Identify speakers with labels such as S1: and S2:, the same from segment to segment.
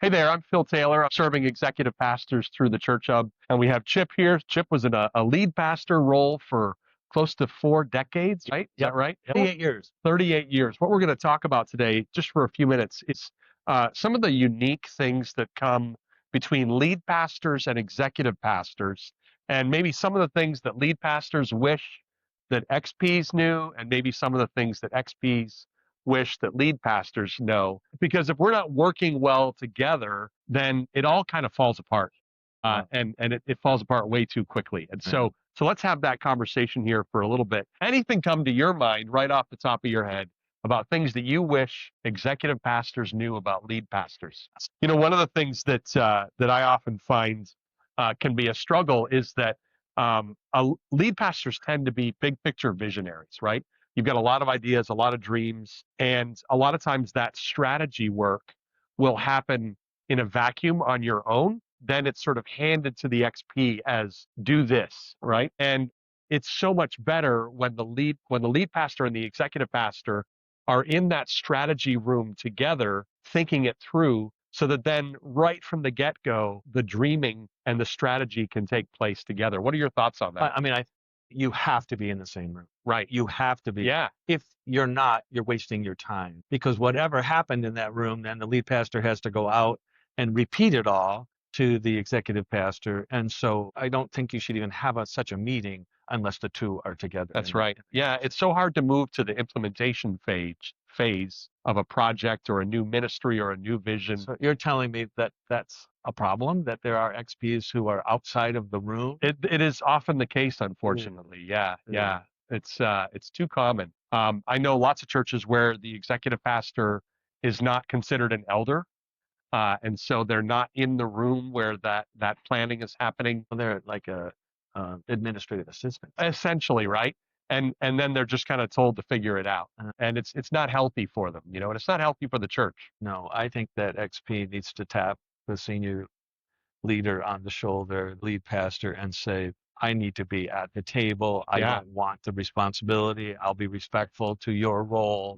S1: Hey there, I'm Phil Taylor. I'm serving executive pastors through the Church Hub, and we have Chip here. Chip was in a lead pastor role for close to 4 decades, right? Is that right?
S2: Yep. 38 years.
S1: 38 years. What we're going to talk about today, just for a few minutes, is some of the unique things that come between lead pastors and executive pastors, and maybe some of the things that lead pastors wish that XPs knew, and maybe some of the things that XPs wish that lead pastors know. Because if we're not working well together, then it all kind of falls apart. And it falls apart way too quickly. And so let's have that conversation here for a little bit. Anything come to your mind right off the top of your head about things that you wish executive pastors knew about lead pastors? One of the things that I often find can be a struggle is that lead pastors tend to be big picture visionaries, right? You've got a lot of ideas, a lot of dreams, and a lot of times that strategy work will happen in a vacuum on your own. Then it's sort of handed to the XP as do this, right? And it's so much better when the lead pastor and the executive pastor are in that strategy room together, thinking it through, so that then right from the get-go, the dreaming and the strategy can take place together. What are your thoughts on that?
S2: You have to be in the same room.
S1: Right.
S2: You have to be.
S1: Yeah.
S2: If you're not, you're wasting your time, because whatever happened in that room, then the lead pastor has to go out and repeat it all to the executive pastor. And so I don't think you should even have such a meeting unless the two are together.
S1: That's right. Yeah, it's so hard to move to the implementation phase of a project or a new ministry or a new vision.
S2: So you're telling me that that's a problem, that there are XPs who are outside of the room?
S1: It is often the case, unfortunately. Yeah. It's too common. I know lots of churches where the executive pastor is not considered an elder. And so they're not in the room where that planning is happening.
S2: Well, they're like a administrative assistant.
S1: Essentially, right? And then they're just kind of told to figure it out. And it's not healthy for them, and it's not healthy for the church.
S2: No, I think that XP needs to tap the senior leader on the shoulder, lead pastor, and say, I need to be at the table. I don't want the responsibility. I'll be respectful to your role,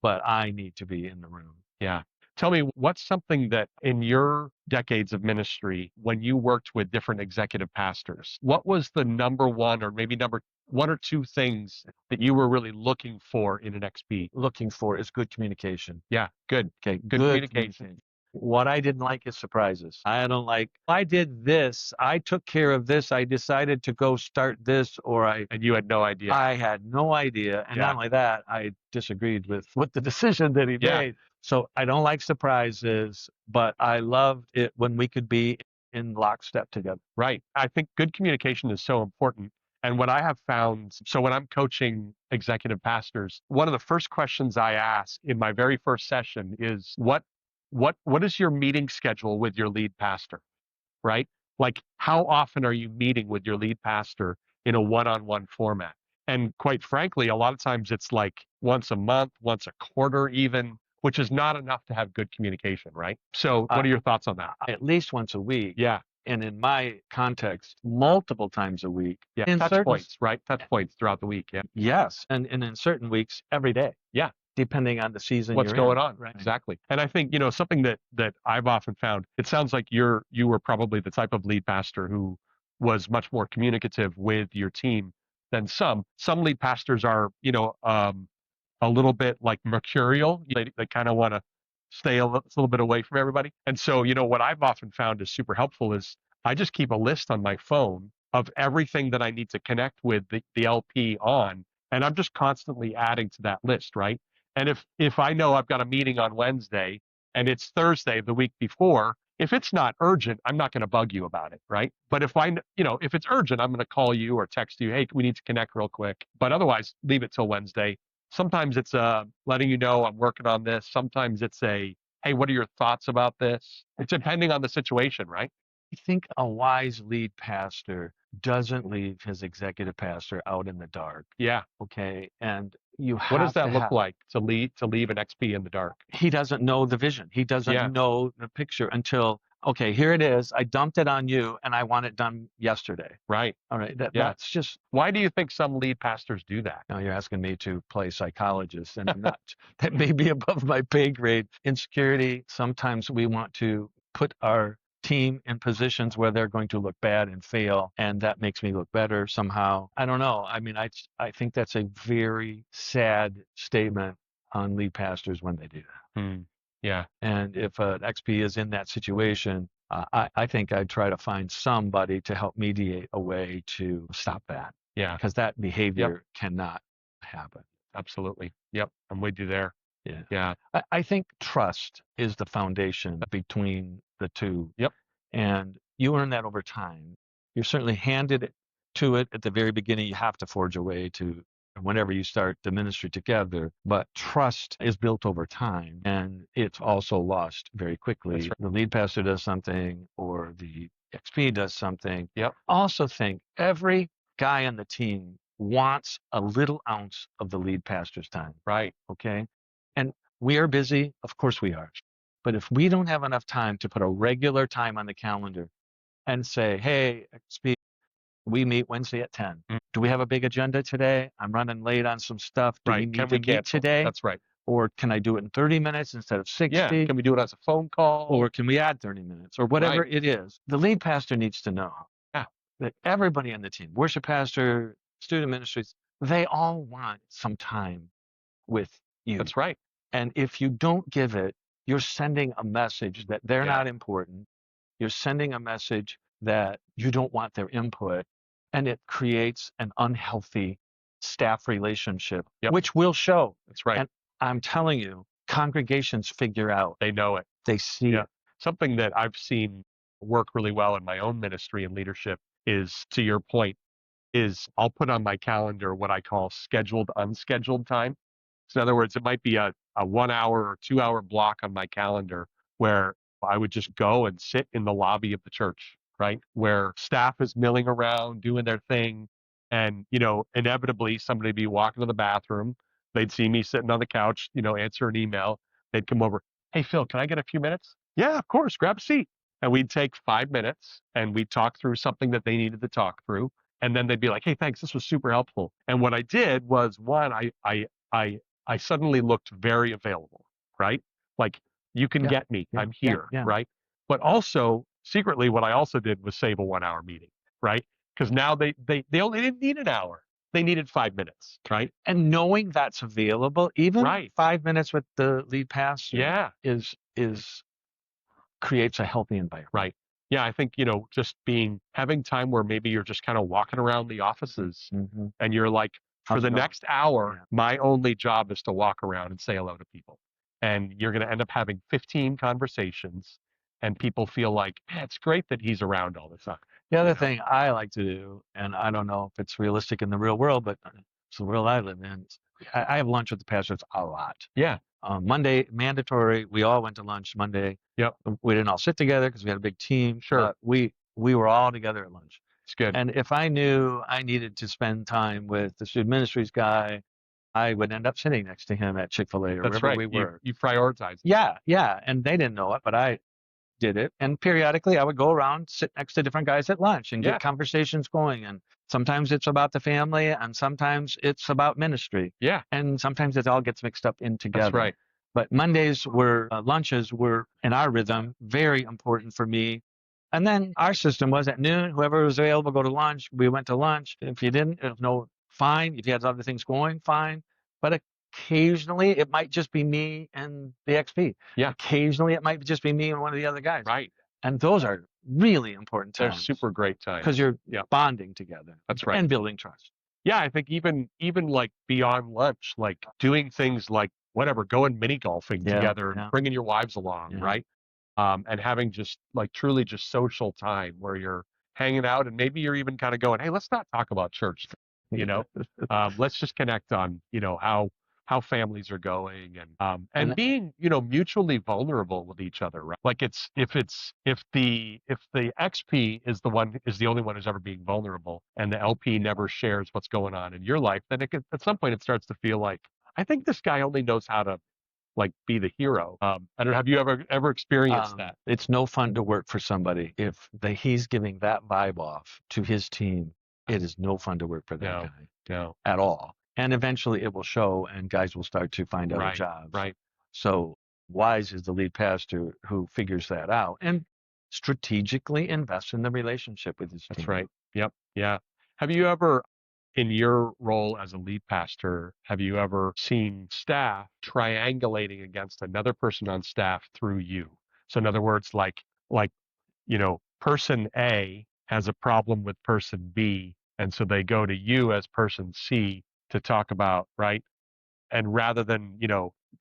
S2: but I need to be in the room.
S1: Yeah. Tell me, what's something that in your decades of ministry, when you worked with different executive pastors, what was the number one or maybe number one or two things that you were really looking for in an XP?
S2: Looking for is good communication.
S1: Yeah, good.
S2: Okay,
S1: good communication.
S2: What I didn't like is surprises. I don't like, I did this, I took care of this, I decided to go start this,
S1: And you had no idea.
S2: I had no idea. And not only that, I disagreed with the decision that he made. So I don't like surprises, but I loved it when we could be in lockstep together.
S1: Right. I think good communication is so important. And what I have found, so when I'm coaching executive pastors, one of the first questions I ask in my very first session is what is your meeting schedule with your lead pastor? Right? Like, how often are you meeting with your lead pastor in a one-on-one format? And quite frankly, a lot of times it's like once a month, once a quarter even, which is not enough to have good communication, right? So what are your thoughts on that?
S2: At least once a week.
S1: Yeah.
S2: And in my context, multiple times a week.
S1: Yeah. Touch points, right? Touch points throughout the week. Yeah.
S2: Yes. And in certain weeks, every day.
S1: Yeah.
S2: Depending on the season
S1: what's
S2: you're
S1: going
S2: in.
S1: on.
S2: Right.
S1: Exactly. And I think, something that I've often found, it sounds like you were probably the type of lead pastor who was much more communicative with your team than some. Some lead pastors are, a little bit like mercurial. They kind of want to stay a little bit away from everybody. And so, what I've often found is super helpful is I just keep a list on my phone of everything that I need to connect with the LP on. And I'm just constantly adding to that list, right? And if I know I've got a meeting on Wednesday and it's Thursday the week before, if it's not urgent, I'm not going to bug you about it, right? But if if it's urgent, I'm going to call you or text you, hey, we need to connect real quick. But otherwise, leave it till Wednesday. Sometimes it's letting you know I'm working on this. Sometimes it's hey, what are your thoughts about this? It's depending on the situation, right?
S2: I think a wise lead pastor doesn't leave his executive pastor out in the dark.
S1: Yeah.
S2: Okay. And
S1: what does that look like to leave an XP in the dark?
S2: He doesn't know the vision. He doesn't know the picture until, okay, here it is. I dumped it on you and I want it done yesterday.
S1: Right.
S2: All right. That's just.
S1: Why do you think some lead pastors do that?
S2: Now you're asking me to play psychologist, and I'm not. That may be above my pay grade. Insecurity. Sometimes we want to put our team in positions where they're going to look bad and fail, and that makes me look better somehow. I don't know. I mean, I think that's a very sad statement on lead pastors when they do that.
S1: Yeah.
S2: And if an XP is in that situation, I think I'd try to find somebody to help mediate a way to stop that.
S1: Yeah.
S2: Because that behavior cannot happen.
S1: Absolutely. Yep. I'm with you there.
S2: Yeah.
S1: Yeah.
S2: I think trust is the foundation between the two.
S1: Yep.
S2: And you earn that over time. You're certainly handed to it at the very beginning. You have to forge a way to whenever you start the ministry together. But trust is built over time, and it's also lost very quickly.
S1: That's right.
S2: The lead pastor does something, or the XP does something.
S1: Yep.
S2: Also think every guy on the team wants a little ounce of the lead pastor's time.
S1: Right.
S2: Okay. And we are busy. Of course we are. But if we don't have enough time to put a regular time on the calendar and say, hey, XP, we meet Wednesday at 10. Do we have a big agenda today? I'm running late on some stuff. Do we
S1: Right.
S2: need
S1: Can
S2: to
S1: we
S2: meet
S1: cancel?
S2: today?
S1: That's right.
S2: Or can I do it in 30 minutes instead of 60?
S1: Yeah. Can we do it as a phone call?
S2: Or can we add 30 minutes? Or whatever
S1: Right.
S2: it is. The lead pastor needs to know
S1: Yeah.
S2: that everybody on the team, worship pastor, student ministries, they all want some time with you.
S1: That's right.
S2: And if you don't give it, you're sending a message that they're
S1: Yeah.
S2: not important. You're sending a message that you don't want their input. And it creates an unhealthy staff relationship,
S1: Yep.
S2: which will show.
S1: That's right.
S2: And I'm telling you, congregations figure out.
S1: They know it.
S2: They see it.
S1: Something that I've seen work really well in my own ministry and leadership is, to your point, is I'll put on my calendar what I call scheduled, unscheduled time. So in other words, it might be a 1 hour or 2 hour block on my calendar where I would just go and sit in the lobby of the church, right? Where staff is milling around, doing their thing. And, inevitably somebody would be walking to the bathroom. They'd see me sitting on the couch, answer an email. They'd come over. Hey, Phil, can I get a few minutes? Yeah, of course. Grab a seat. And we'd take 5 minutes and we'd talk through something that they needed to talk through. And then they'd be like, hey, thanks. This was super helpful. And what I did was, one, I suddenly looked very available, right? Like, you can get me. I'm here, right? But also, secretly, what I also did was save a 1 hour meeting, right? Because now they only didn't need an hour. They needed 5 minutes, right?
S2: And knowing that's available, even
S1: Right.
S2: 5 minutes with the lead pastor is creates a healthy environment.
S1: Right. Yeah, I think, just having time where maybe you're just kind of walking around the offices and you're like, for the next hour, my only job is to walk around and say hello to people. And you're going to end up having 15 conversations and people feel like, it's great that he's around all the time.
S2: The other thing I like to do, and I don't know if it's realistic in the real world, but it's the world I live in. I have lunch with the pastors a lot.
S1: Yeah.
S2: Monday, mandatory. We all went to lunch Monday.
S1: Yep.
S2: We didn't all sit together because we had a big team.
S1: Sure.
S2: We were all together at lunch.
S1: It's good.
S2: And if I knew I needed to spend time with the student ministries guy, I would end up sitting next to him at Chick-fil-A or wherever we were.
S1: You prioritize.
S2: Yeah. And they didn't know it, but I did it. And periodically I would go around, sit next to different guys at lunch and get conversations going. And sometimes it's about the family and sometimes it's about ministry.
S1: Yeah.
S2: And sometimes it all gets mixed up in together.
S1: That's right.
S2: But Mondays lunches were in our rhythm, very important for me. And then our system was at noon, whoever was available, go to lunch. We went to lunch. If you didn't, fine. If you had other things going, fine. But occasionally it might just be me and the XP.
S1: Yeah.
S2: Occasionally it might just be me and one of the other guys.
S1: Right.
S2: And those are really important times.
S1: They're super great times.
S2: Because you're bonding together.
S1: That's right.
S2: And building trust.
S1: Yeah, I think even like beyond lunch, like doing things like whatever, going mini golfing together and bringing your wives along, right? And having just like truly just social time where you're hanging out and maybe you're even kind of going, hey, let's not talk about church, let's just connect on, how families are going and being, mutually vulnerable with each other, right? Like if the XP is the only one who's ever being vulnerable and the LP never shares what's going on in your life, then at some point it starts to feel like, I think this guy only knows how to like be the hero. I don't know, have you ever experienced that?
S2: It's no fun to work for somebody if he's giving that vibe off to his team. It is no fun to work for that guy at all. And eventually it will show and guys will start to find other jobs.
S1: Right.
S2: So Wise is the lead pastor who figures that out and strategically invests in the relationship with his team.
S1: That's right. Yep. Yeah. Have you ever, in your role as a lead pastor, have you ever seen staff triangulating against another person on staff through you? So in other words, like, person A has a problem with person B, and so they go to you as person C to talk about, right? And rather than,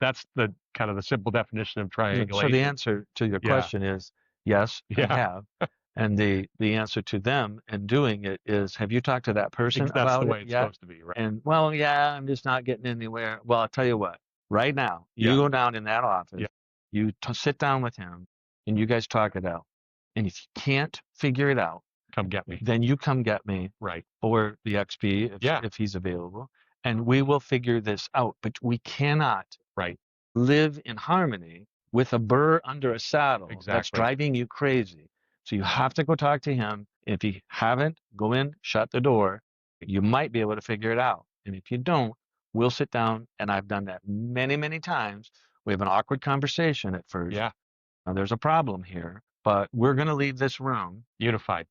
S1: that's the kind of the simple definition of
S2: So the
S1: triangulation.
S2: answer to your
S1: Yeah.
S2: question is yes, I
S1: Yeah.
S2: have. And the answer to them and doing it is, have you talked to that person
S1: That's the
S2: about it
S1: way it's
S2: yet?
S1: supposed to be, right?
S2: And well, yeah, I'm just not getting anywhere. Well, I'll tell you what, right now, you
S1: Yeah.
S2: go down in that office,
S1: Yeah.
S2: you sit down with him and you guys talk it out. And if you can't figure it out,
S1: Come get me.
S2: then you come get me
S1: Right.
S2: or the XP
S1: Yeah.
S2: if he's available, and we will figure this out. But we cannot
S1: Right.
S2: live in harmony with a burr under a saddle that's
S1: Exactly.
S2: driving you crazy. So you have to go talk to him. If you haven't, go in, shut the door. You might be able to figure it out. And if you don't, we'll sit down. And I've done that many, many times. We have an awkward conversation at first.
S1: Yeah.
S2: Now, there's a problem here, but we're going to leave this room
S1: Unified.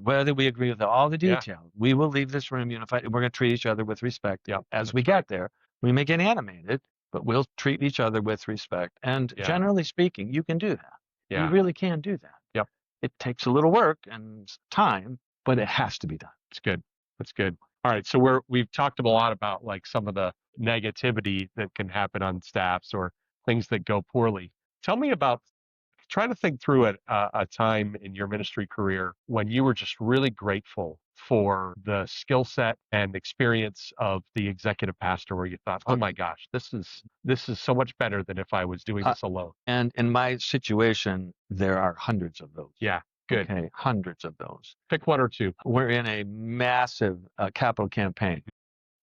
S2: whether we agree with all the
S1: Yeah.
S2: details. We will leave this room unified. And we're going to treat each other with respect.
S1: Yeah.
S2: As we get there, we may get animated, but we'll treat each other with respect. And
S1: Yeah.
S2: generally speaking, you can do that.
S1: Yeah.
S2: You really can do that.
S1: Yep.
S2: It takes a little work and time, but it has to be done.
S1: It's good. That's good. All right. So we've talked a lot about like some of the negativity that can happen on staffs or things that go poorly. Tell me about try to think through a time in your ministry career when you were just really grateful for the skill set and experience of the executive pastor where you thought, oh my gosh, this is so much better than if I was doing this alone.
S2: And in my situation, there are hundreds of those.
S1: Yeah. Good.
S2: Okay, hundreds of those.
S1: Pick one or two.
S2: We're in a massive capital campaign.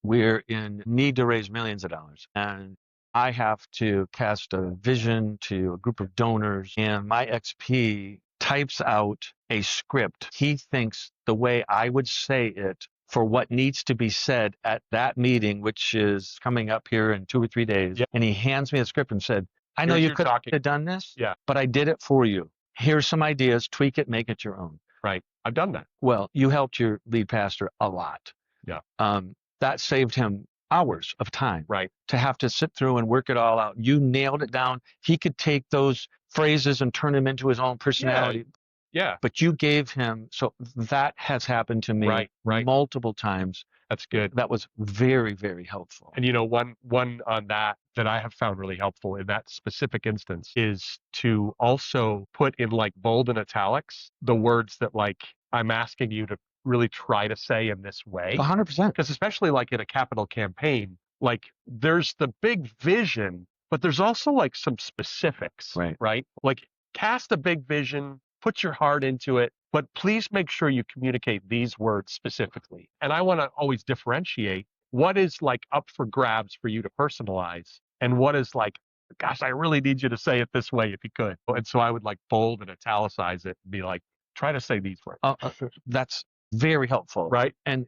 S2: We're in need to raise millions of dollars. And I have to cast a vision to a group of donors, and my XP types out a script. He thinks the way I would say it for what needs to be said at that meeting, which is coming up here in 2 or 3 days.
S1: Yep.
S2: And he hands me a script and said, I know
S1: Here's
S2: you
S1: your
S2: could
S1: talking.
S2: have done this,
S1: Yeah.
S2: but I did it for you. Here's some ideas, tweak it, make it your own.
S1: Right. I've done that.
S2: Well, you helped your lead pastor a lot.
S1: Yeah.
S2: That saved him hours of time.
S1: Right.
S2: To have to sit through and work it all out. You nailed it down. He could take those phrases and turn them into his own personality.
S1: Yeah.
S2: But you gave him, so that has happened to me
S1: Right.
S2: multiple times.
S1: That's good.
S2: That was very, very helpful.
S1: And one on that I have found really helpful in that specific instance is to also put in like bold and italics the words that like I'm asking you to really try to say in this way.
S2: 100%.
S1: Because especially like in a capital campaign, like there's the big vision, but there's also like some specifics, right? Like cast a big vision, put your heart into it, but please make sure you communicate these words specifically. And I want to always differentiate what is like up for grabs for you to personalize and what is like, gosh, I really need you to say it this way if you could. And so I would like bold and italicize it and be like, try to say these words.
S2: That's very helpful.
S1: Right.
S2: And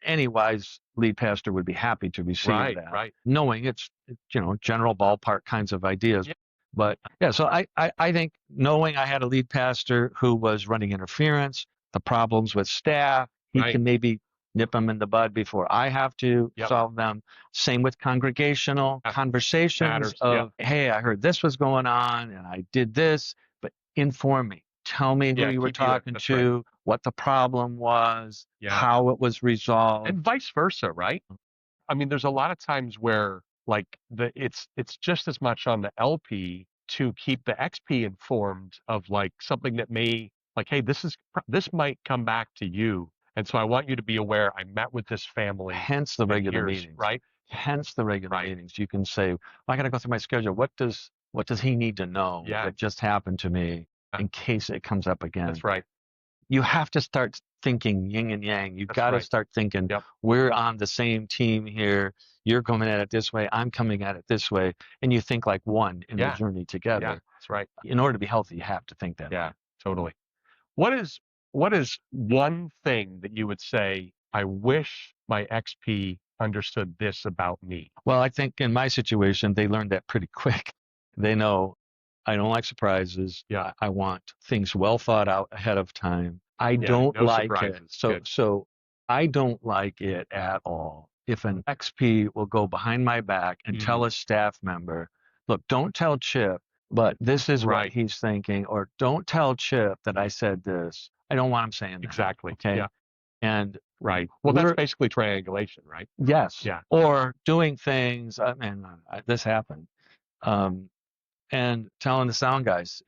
S2: any wise lead pastor would be happy to receive that.
S1: Right.
S2: Knowing it's, general ballpark kinds of ideas.
S1: Yeah.
S2: But yeah, so I think knowing I had a lead pastor who was running interference, the problems with staff, he can maybe nip them in the bud before I have to solve them. Same with congregational conversations of, hey, I heard this was going on and I did this, but inform me. Tell me who you were talking to, what the problem was, how it was resolved.
S1: And vice versa, right? I mean, there's a lot of times where like it's just as much on the LP to keep the XP informed of like something that may like, hey, this might come back to you. And so I want you to be aware I met with this family.
S2: Hence the regular meetings.
S1: Right.
S2: Hence the regular meetings. You can say, I got to go through my schedule. What does he need to know that just happened to me in case it comes up again?
S1: That's right.
S2: You have to start thinking yin and yang. You've got to start thinking, we're on the same team here. You're coming at it this way. I'm coming at it this way. And you think like one in the journey together.
S1: Yeah, that's right.
S2: In order to be healthy, you have to think that way.
S1: Yeah, totally. What is one thing that you would say, I wish my XP understood this about me?
S2: Well, I think in my situation, they learned that pretty quick. They know I don't like surprises.
S1: Yeah.
S2: I want things well thought out ahead of time. I
S1: Yeah,
S2: don't
S1: no
S2: like
S1: surprises.
S2: it. So I don't like it at all if an XP will go behind my back and tell a staff member, look, don't tell Chip, but this is what
S1: Right.
S2: he's thinking, or don't tell Chip that I said this. I don't want him saying that.
S1: Exactly.
S2: Okay.
S1: Yeah.
S2: And
S1: Right. Well, that's basically triangulation, right?
S2: yes.
S1: Yeah.
S2: Or doing things, this happened. And telling the sound guys,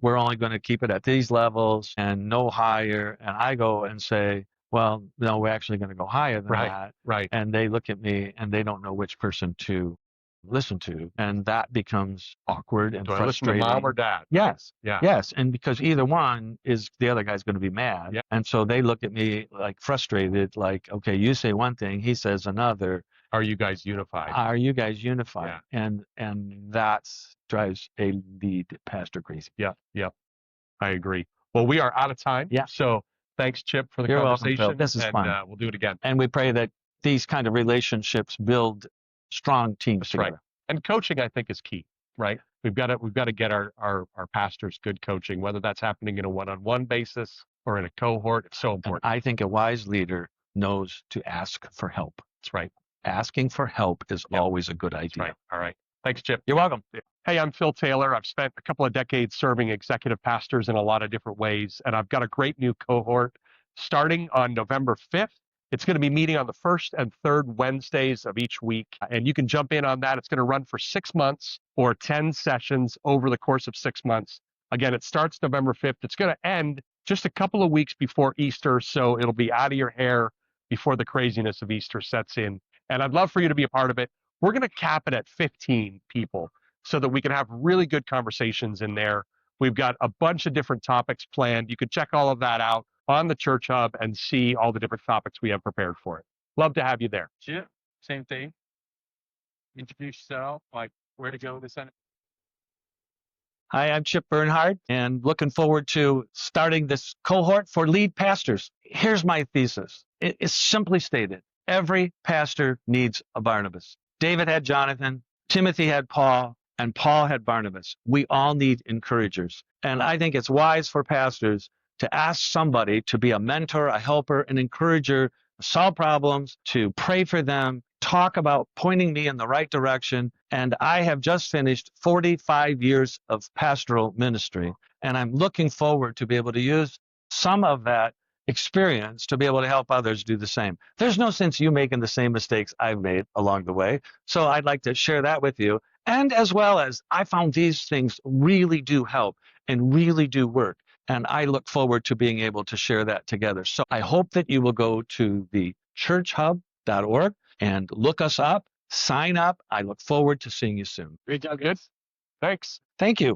S2: we're only going to keep it at these levels and no higher. And I go and say, well, no, we're actually going to go higher than that.
S1: Right.
S2: And they look at me and they don't know which person to listen to. And that becomes awkward and
S1: Do I listen to
S2: frustrating.
S1: mom or dad?
S2: Yes.
S1: Yeah.
S2: Yes. And because either one is the other guy's going to be mad.
S1: Yeah.
S2: And so they look at me like frustrated, like, okay, you say one thing, he says another.
S1: Are you guys unified?
S2: Are you guys unified?
S1: Yeah.
S2: And that drives a lead pastor crazy.
S1: Yeah. Yeah. I agree. Well, we are out of time.
S2: Yeah.
S1: So thanks, Chip, for the
S2: You're
S1: conversation.
S2: welcome, Phil. This is fun.
S1: We'll do it again.
S2: And we pray that these kind of relationships build strong teams together.
S1: Right. And coaching, I think, is key, right? We've got to get our pastors good coaching, whether that's happening in a one-on-one basis or in a cohort. It's so important.
S2: And I think a wise leader knows to ask for help.
S1: That's right.
S2: Asking for help is always a good idea.
S1: That's right. All right. Thanks, Chip.
S2: You're welcome.
S1: Hey, I'm Phil Taylor. I've spent a couple of decades serving executive pastors in a lot of different ways, and I've got a great new cohort starting on November 5th. It's going to be meeting on the first and third Wednesdays of each week, and you can jump in on that. It's going to run for 6 months or 10 sessions over the course of 6 months. Again, it starts November 5th. It's going to end just a couple of weeks before Easter, so it'll be out of your hair before the craziness of Easter sets in. And I'd love for you to be a part of it. We're going to cap it at 15 people so that we can have really good conversations in there. We've got a bunch of different topics planned. You can check all of that out on the Church Hub and see all the different topics we have prepared for it. Love to have you there.
S3: Chip, same thing. Introduce yourself, like where to go this Sunday.
S2: Hi, I'm Chip Bernhard, and looking forward to starting this cohort for lead pastors. Here's my thesis. It is simply stated. Every pastor needs a Barnabas. David had Jonathan, Timothy had Paul, and Paul had Barnabas. We all need encouragers. And I think it's wise for pastors to ask somebody to be a mentor, a helper, an encourager, solve problems, to pray for them, talk about pointing me in the right direction. And I have just finished 45 years of pastoral ministry, and I'm looking forward to be able to use some of that experience to be able to help others do the same. There's no sense you making the same mistakes I've made along the way. So I'd like to share that with you. And as well as I found these things really do help and really do work. And I look forward to being able to share that together. So I hope that you will go to the churchhub.org and look us up, sign up. I look forward to seeing you soon.
S1: Great job, good. Thanks.
S2: Thank you.